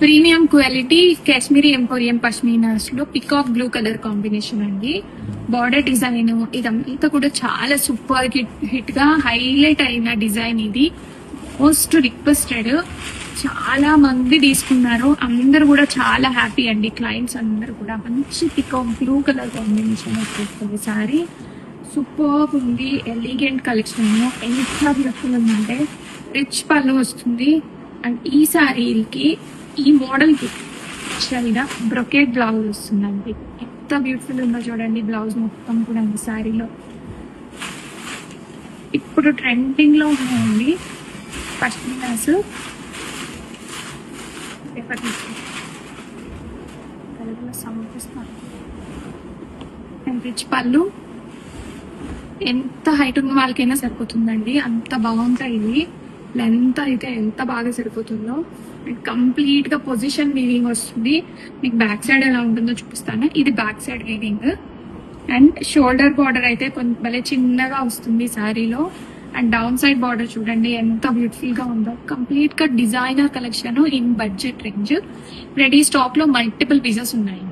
Premium quality Kashmiri emporium పష్మీనాస్ లో peacock blue colour combination అండి. Border design ఇదంతా కూడా చాలా సూపర్ హిట్ గా హైలైట్ అయిన డిజైన్. ఇది మోస్ట్ రిక్వెస్టెడ్, చాలా మంది తీసుకున్నారు. అందరు కూడా చాలా హ్యాపీ అండి. క్లయింట్స్ అందరు కూడా మంచి పికాక్ బ్లూ కలర్ కాంబినేషన్ వచ్చేస్తుంది. సారీ సూపర్ ఉంది, ఎలిగెంట్ కలెక్షన్. ఎంత బ్యూటిఫుల్ ఉందంటే రిచ్ పళ్ళు వస్తుంది. అండ్ ఈ శారీకి ఈ మోడల్ కి యాక్చువల్గా బ్రొకేట్ బ్లౌజ్ వస్తుందండి. ఎంత బ్యూటిఫుల్ ఉందో చూడండి. బ్లౌజ్ మొత్తం కూడా ఈ శారీలో ఇప్పుడు ట్రెండింగ్ లో ఉన్నాయండి పష్మినాస్. సమర్పిస్తాను. అండ్ రిచ్ పళ్ళు ఎంత హైట్ ఉన్న వాళ్ళకైనా సరిపోతుందండి. అంత బాగుంటాయి ఇవి. లెంత్ అయితే ఎంత బాగా సరిపోతుందో. కంప్లీట్ గా పొజిషన్ వీవింగ్ వస్తుంది. మీకు బ్యాక్ సైడ్ ఎలా ఉంటుందో చూపిస్తాను. ఇది back side weaving. And shoulder border అయితే భలే చిన్నగా వస్తుంది శారీలో. అండ్ డౌన్ సైడ్ బార్డర్ చూడండి ఎంత బ్యూటిఫుల్ గా ఉందో. కంప్లీట్ గా designer collection in budget range. Ready stock లో మల్టిపుల్ పీసెస్ ఉన్నాయి.